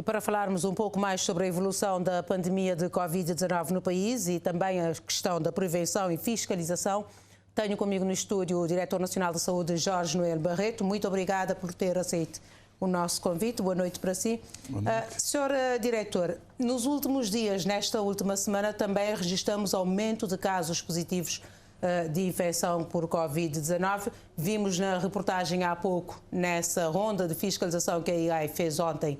E para falarmos um pouco mais sobre a evolução da pandemia de Covid-19 no país e também a questão da prevenção e fiscalização, tenho comigo no estúdio o Diretor Nacional da Saúde, Jorge Noel Barreto. Muito obrigada por ter aceito o nosso convite. Boa noite para si. Boa noite. Senhor Diretor, nos últimos dias, nesta última semana, também registramos aumento de casos positivos de infecção por Covid-19. Vimos na reportagem há pouco, nessa ronda de fiscalização que a IAI fez ontem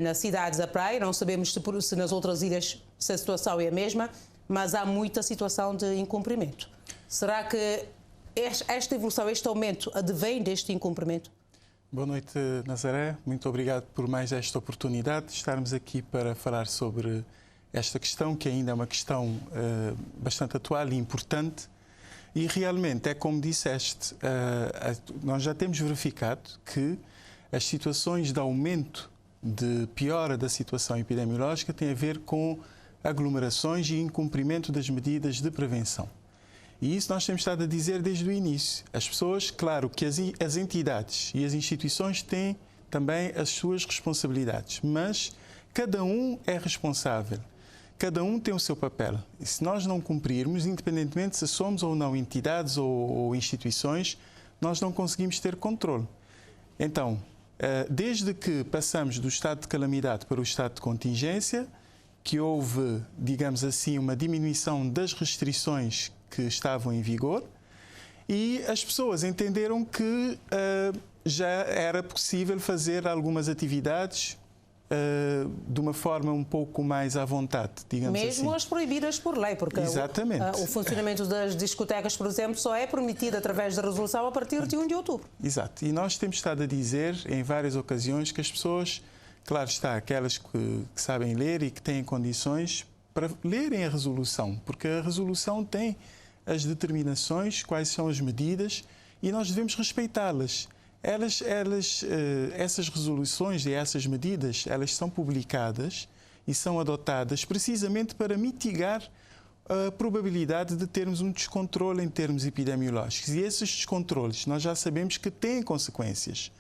nas cidades da praia. Não sabemos se nas outras ilhas se a situação é a mesma, mas há muita situação de incumprimento. Será que esta evolução, este aumento, advém deste incumprimento? Boa noite, Nazaré. Muito obrigado por mais esta oportunidade de estarmos aqui para falar sobre esta questão, que ainda é uma questão bastante atual e importante. E realmente, é como disseste, nós já temos verificado que as situações de aumento, de piora da situação epidemiológica, têm a ver com aglomerações e incumprimento das medidas de prevenção. E isso nós temos estado a dizer desde o início. As pessoas, claro que as entidades e as instituições têm também as suas responsabilidades, mas cada um é responsável, cada um tem o seu papel. E se nós não cumprirmos, independentemente se somos ou não entidades ou instituições, nós não conseguimos ter controle. Então, desde que passamos do estado de calamidade para o estado de contingência, que houve, digamos assim, uma diminuição das restrições que estavam em vigor, e as pessoas entenderam que já era possível fazer algumas atividades de uma forma um pouco mais à vontade, digamos assim. Mesmo as proibidas por lei, porque o funcionamento das discotecas, por exemplo, só é permitido através da resolução a partir de 1 de outubro. Exato. E nós temos estado a dizer em várias ocasiões que as pessoas, claro está, aquelas que sabem ler e que têm condições para lerem a resolução, porque a resolução tem as determinações, quais são as medidas, e nós devemos respeitá-las. Essas resoluções e essas medidas, elas são publicadas e são adotadas precisamente para mitigar a probabilidade de termos um descontrole em termos epidemiológicos. E esses descontroles nós já sabemos que têm consequências,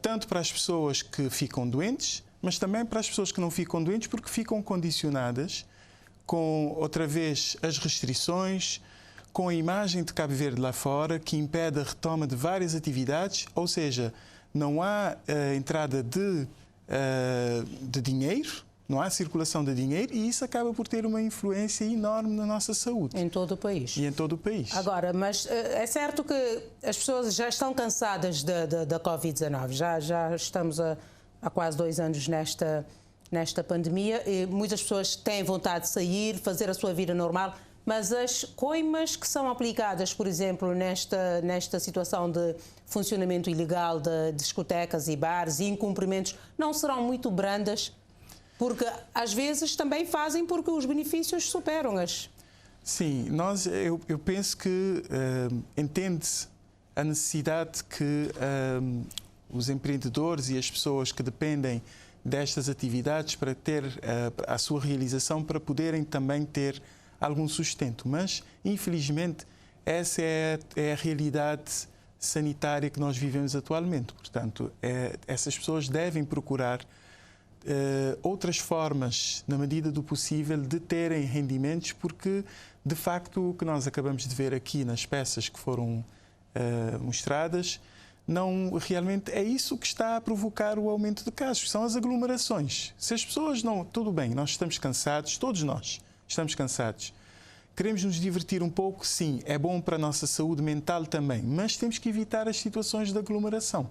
tanto para as pessoas que ficam doentes, mas também para as pessoas que não ficam doentes, porque ficam condicionadas com, outra vez, as restrições, com a imagem de Cabo Verde lá fora, que impede a retoma de várias atividades, ou seja, não há entrada de dinheiro, não há circulação de dinheiro, e isso acaba por ter uma influência enorme na nossa saúde. Em todo o país. E em todo o país. Agora, mas é certo que as pessoas já estão cansadas da Covid-19, já estamos há quase 2 anos nesta pandemia, e muitas pessoas têm vontade de sair, fazer a sua vida normal, mas as coimas que são aplicadas, por exemplo, nesta situação de funcionamento ilegal de discotecas e bares e incumprimentos, não serão muito brandas, porque às vezes também fazem porque os benefícios superam-as. Sim, eu penso que entende-se a necessidade que os empreendedores e as pessoas que dependem destas atividades para ter a sua realização, para poderem também ter algum sustento, mas infelizmente essa é a realidade sanitária que nós vivemos atualmente. Portanto, essas pessoas devem procurar outras formas, na medida do possível, de terem rendimentos, porque de facto o que nós acabamos de ver aqui nas peças que foram mostradas, não realmente é isso que está a provocar o aumento de casos, são as aglomerações. Se as pessoas não... Tudo bem, nós estamos cansados, todos nós estamos cansados. Queremos nos divertir um pouco, sim, é bom para a nossa saúde mental também, mas temos que evitar as situações de aglomeração.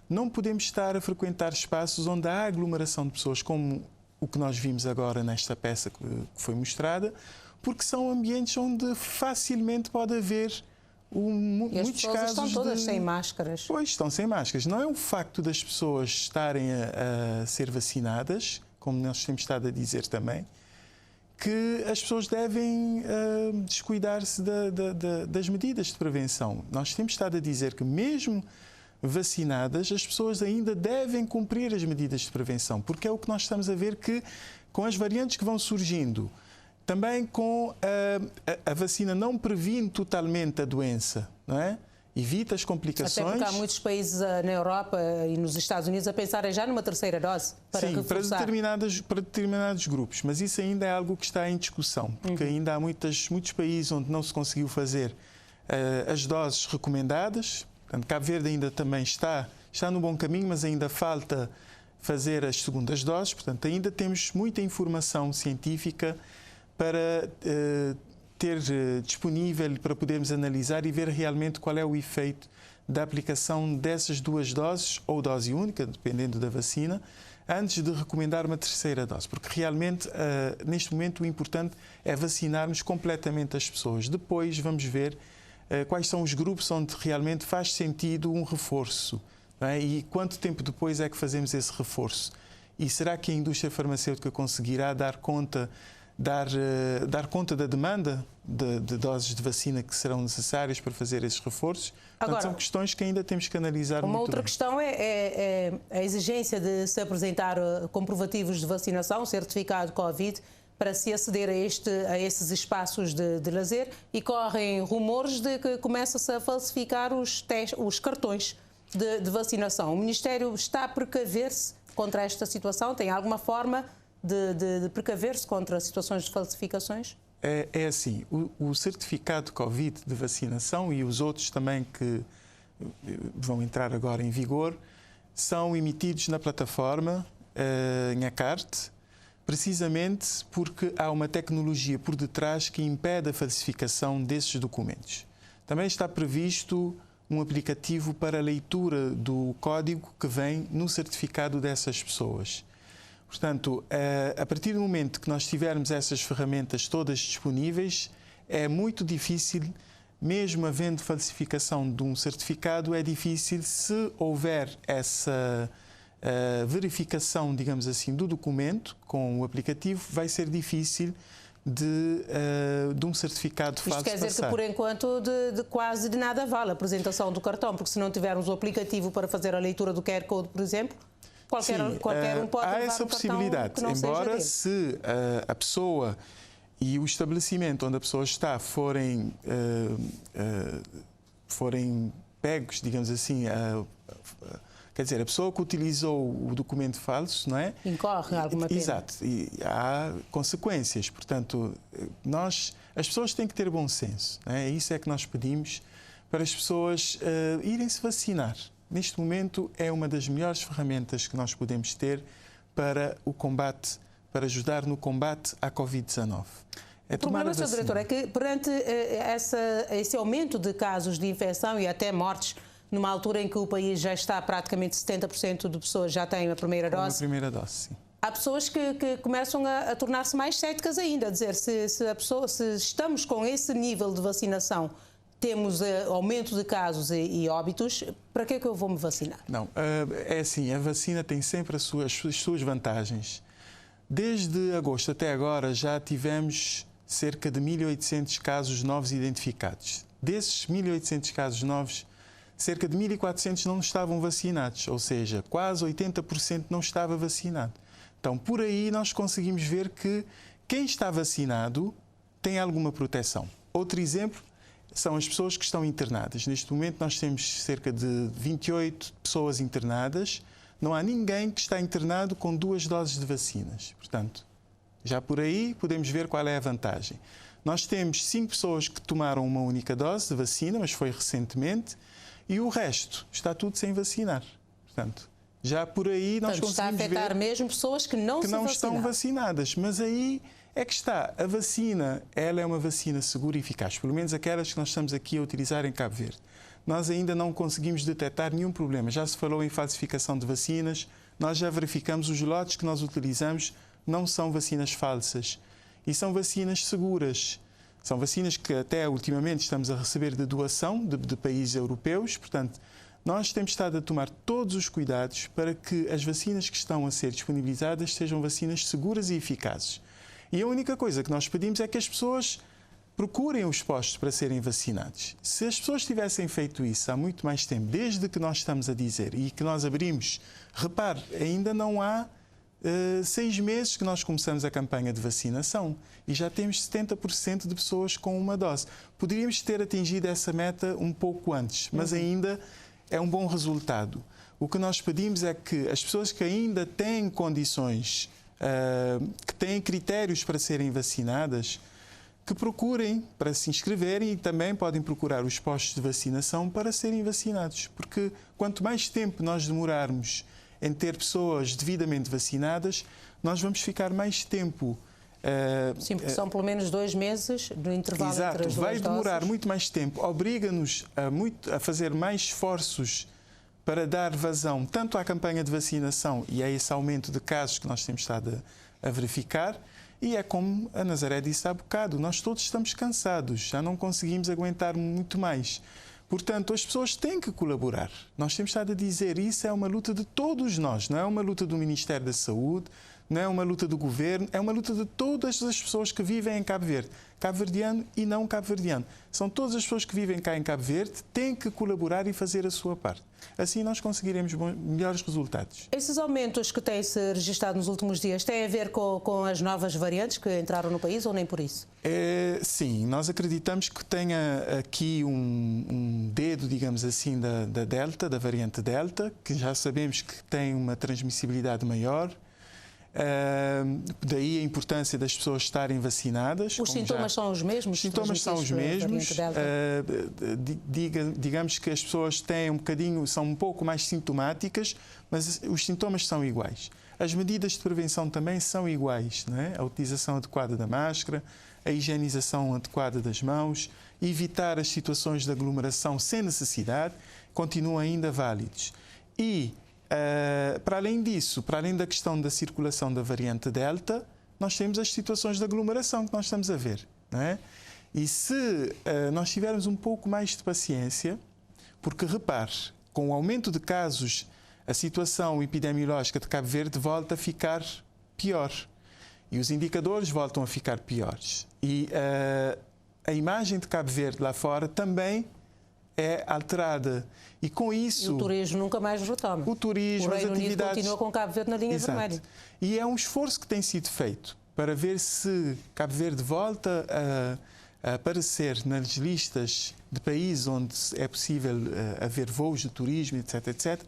Não podemos estar a frequentar espaços onde há aglomeração de pessoas, como o que nós vimos agora nesta peça que foi mostrada, porque são ambientes onde facilmente pode haver muitos casos. Estão todas sem máscaras. Pois, estão sem máscaras. Não é o facto das pessoas estarem a ser vacinadas, como nós temos estado a dizer também, que as pessoas devem descuidar-se das medidas de prevenção. Nós temos estado a dizer que mesmo vacinadas, as pessoas ainda devem cumprir as medidas de prevenção, porque é o que nós estamos a ver que, com as variantes que vão surgindo, também com a vacina não previne totalmente a doença, não é? evita as complicações. Até porque há muitos países na Europa e nos Estados Unidos a pensarem já numa terceira dose para reforçar. Para determinados grupos, mas isso ainda é algo que está em discussão, porque ainda há muitos países onde não se conseguiu fazer as doses recomendadas. Portanto, Cabo Verde ainda também está no bom caminho, mas ainda falta fazer as segundas doses. Portanto, ainda temos muita informação científica para ter disponível para podermos analisar e ver realmente qual é o efeito da aplicação dessas duas doses ou dose única, dependendo da vacina, antes de recomendar uma terceira dose. Porque realmente, neste momento, o importante é vacinarmos completamente as pessoas. Depois vamos ver quais são os grupos onde realmente faz sentido um reforço, não é? E quanto tempo depois é que fazemos esse reforço. E será que a indústria farmacêutica conseguirá dar conta da demanda de doses de vacina que serão necessárias para fazer esses reforços? Portanto, agora, são questões que ainda temos que analisar muito bem. Uma outra questão é a exigência de se apresentar comprovativos de vacinação, certificado Covid, para se aceder a esses espaços de lazer, e correm rumores de que começa-se a falsificar os cartões de vacinação. O Ministério está a precaver-se contra esta situação? Tem alguma forma de precaver-se contra situações de falsificações? É assim, o certificado Covid de vacinação e os outros também que vão entrar agora em vigor são emitidos na plataforma Nhacarte, precisamente porque há uma tecnologia por detrás que impede a falsificação desses documentos. Também está previsto um aplicativo para a leitura do código que vem no certificado dessas pessoas. Portanto, a partir do momento que nós tivermos essas ferramentas todas disponíveis, é muito difícil, mesmo havendo falsificação de um certificado, é difícil, se houver essa verificação, digamos assim, do documento com o aplicativo, vai ser difícil de um certificado falso Isto quer dizer passar. Que, por enquanto, quase de nada vale a apresentação do cartão, porque se não tivermos o aplicativo para fazer a leitura do QR Code, por exemplo, qualquer um pode há levar essa um possibilidade, cartão que não embora seja dele. se a pessoa e o estabelecimento onde a pessoa está forem pegos, digamos assim, quer dizer, a pessoa que utilizou o documento falso, não é? Incorre alguma pena. Exato, e há consequências. Portanto, as pessoas têm que ter bom senso, não é? Isso é que nós pedimos para as pessoas irem se vacinar. Neste momento é uma das melhores ferramentas que nós podemos ter para o combate, para ajudar no combate à Covid-19. O problema, Sr. Diretor, é que perante esse aumento de casos de infecção e até mortes, numa altura em que o país já está praticamente 70% de pessoas já têm a primeira dose. A primeira dose, sim. Há pessoas que começam a tornar-se mais céticas ainda, a dizer se estamos com esse nível de vacinação, temos aumento de casos e óbitos, para que é que eu vou me vacinar? Não, é assim, a vacina tem sempre as suas vantagens. Desde agosto até agora já tivemos cerca de 1.800 casos novos identificados. Desses 1.800 casos novos, cerca de 1.400 não estavam vacinados, ou seja, quase 80% não estava vacinado. Então, por aí nós conseguimos ver que quem está vacinado tem alguma proteção. Outro exemplo são as pessoas que estão internadas. Neste momento nós temos cerca de 28 pessoas internadas. Não há ninguém que está internado com 2 doses de vacinas. Portanto, já por aí podemos ver qual é a vantagem. Nós temos 5 pessoas que tomaram uma única dose de vacina, mas foi recentemente, e o resto está tudo sem vacinar. Portanto, já por aí nós conseguimos está a afetar ver mesmo pessoas que não estão vacinadas. Mas aí é que está. A vacina, ela é uma vacina segura e eficaz, pelo menos aquelas que nós estamos aqui a utilizar em Cabo Verde. Nós ainda não conseguimos detectar nenhum problema. Já se falou em falsificação de vacinas, nós já verificamos os lotes que nós utilizamos não são vacinas falsas e são vacinas seguras. São vacinas que até ultimamente estamos a receber de doação de países europeus. Portanto, nós temos estado a tomar todos os cuidados para que as vacinas que estão a ser disponibilizadas sejam vacinas seguras e eficazes. E a única coisa que nós pedimos é que as pessoas procurem os postos para serem vacinados. Se as pessoas tivessem feito isso há muito mais tempo, desde que nós estamos a dizer e que nós abrimos, repare, ainda não há 6 meses que nós começamos a campanha de vacinação e já temos 70% de pessoas com uma dose. Poderíamos ter atingido essa meta um pouco antes, mas ainda é um bom resultado. O que nós pedimos é que as pessoas que ainda têm condições, que têm critérios para serem vacinadas, que procurem para se inscreverem e também podem procurar os postos de vacinação para serem vacinados. Porque quanto mais tempo nós demorarmos em ter pessoas devidamente vacinadas, nós vamos ficar mais tempo. Sim, porque são pelo menos 2 meses do intervalo exato, entre as duas vai demorar doses. muito mais tempo, obriga-nos a fazer mais esforços para dar vazão tanto à campanha de vacinação e a esse aumento de casos que nós temos estado a verificar. E é como a Nazaré disse há bocado, nós todos estamos cansados, já não conseguimos aguentar muito mais. Portanto, as pessoas têm que colaborar. Nós temos estado a dizer, isso é uma luta de todos nós, não é uma luta do Ministério da Saúde, não é uma luta do Governo, é uma luta de todas as pessoas que vivem em Cabo Verde, cabo-verdiano e não cabo-verdiano. São todas as pessoas que vivem cá em Cabo Verde, têm que colaborar e fazer a sua parte. Assim nós conseguiremos melhores resultados. Esses aumentos que têm-se registrado nos últimos dias têm a ver com as novas variantes que entraram no país ou nem por isso? Sim, nós acreditamos que tenha aqui um dedo, digamos assim, da Delta, da variante Delta, que já sabemos que tem uma transmissibilidade maior. Daí a importância das pessoas estarem vacinadas. Os sintomas são os mesmos? Os sintomas são os mesmos. Digamos que as pessoas têm são um pouco mais sintomáticas, mas os sintomas são iguais. As medidas de prevenção também são iguais, não é? A utilização adequada da máscara, a higienização adequada das mãos, evitar as situações de aglomeração sem necessidade, continuam ainda válidos. E para além disso, para além da questão da circulação da variante Delta, nós temos as situações de aglomeração que nós estamos a ver, não é? E se nós tivermos um pouco mais de paciência, porque repare, com o aumento de casos, a situação epidemiológica de Cabo Verde volta a ficar pior. E os indicadores voltam a ficar piores. E a imagem de Cabo Verde lá fora também é alterada. E com isso... E o turismo nunca mais retoma. O turismo, as atividades... continua com Cabo Verde na linha Exato. vermelha. E é um esforço que tem sido feito para ver se Cabo Verde volta a aparecer nas listas de países onde é possível haver voos de turismo, etc, etc.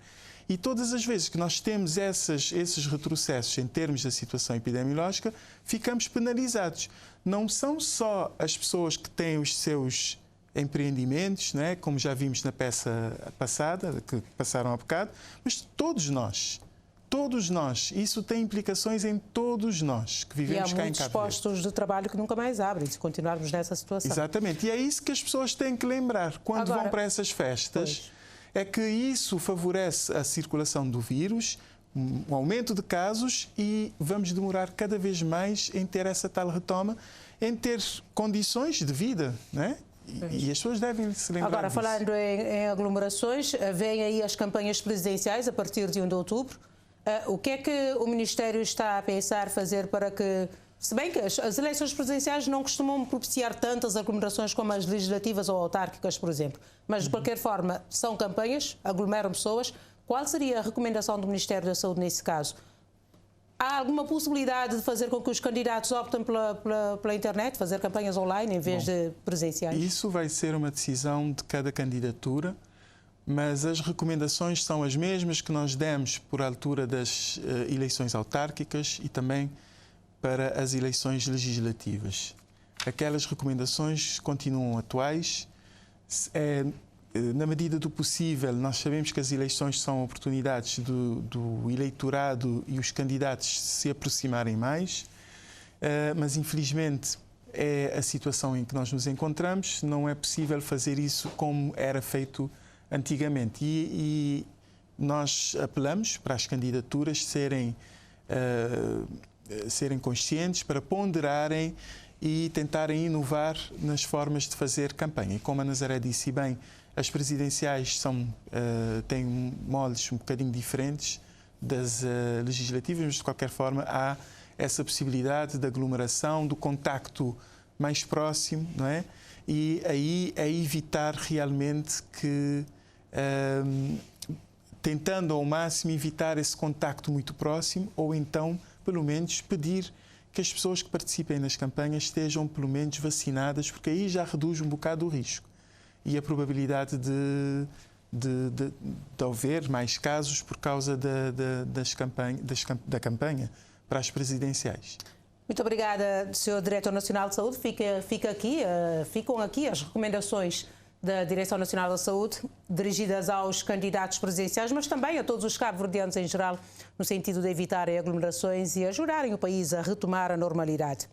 E todas as vezes que nós temos esses retrocessos em termos da situação epidemiológica, ficamos penalizados. Não são só as pessoas que têm os seus empreendimentos, não é? Como já vimos na peça passada, que passaram há bocado, mas todos nós. Todos nós. Isso tem implicações em todos nós que vivemos cá em Cabo Verde. E há muitos postos de trabalho que nunca mais abrem, se continuarmos nessa situação. Exatamente. E é isso que as pessoas têm que lembrar quando vão para essas festas. É que isso favorece a circulação do vírus, um aumento de casos e vamos demorar cada vez mais em ter essa tal retoma, em ter condições de vida, não é? E as pessoas devem se lembrar Agora, disso. falando em aglomerações, vêm aí as campanhas presidenciais a partir de 1 de outubro. O que é que o Ministério está a pensar fazer para que... Se bem que as eleições presidenciais não costumam propiciar tantas aglomerações como as legislativas ou autárquicas, por exemplo. Mas, de qualquer forma, são campanhas, aglomeram pessoas. Qual seria a recomendação do Ministério da Saúde nesse caso? Há alguma possibilidade de fazer com que os candidatos optem pela internet, fazer campanhas online em vez de presenciais? Isso vai ser uma decisão de cada candidatura, mas as recomendações são as mesmas que nós demos por altura das eleições autárquicas e também para as eleições legislativas. Aquelas recomendações continuam atuais. Na medida do possível, nós sabemos que as eleições são oportunidades do eleitorado e os candidatos se aproximarem mais, mas infelizmente é a situação em que nós nos encontramos, não é possível fazer isso como era feito antigamente. E nós apelamos para as candidaturas serem conscientes, para ponderarem e tentarem inovar nas formas de fazer campanha. E como a Nazaré disse bem, as presidenciais têm moldes um bocadinho diferentes das legislativas, mas de qualquer forma há essa possibilidade de aglomeração, do contacto mais próximo, não é? E aí é evitar realmente que tentando ao máximo evitar esse contacto muito próximo, ou então, pelo menos, pedir que as pessoas que participem nas campanhas estejam, pelo menos, vacinadas, porque aí já reduz um bocado o risco e a probabilidade de haver mais casos por causa da campanha para as presidenciais. Muito obrigada, Sr. Diretor Nacional de Saúde. Ficam aqui as recomendações da Direção Nacional da Saúde, dirigidas aos candidatos presidenciais, mas também a todos os cabo-verdianos em geral, no sentido de evitarem aglomerações e ajudarem o país a retomar a normalidade.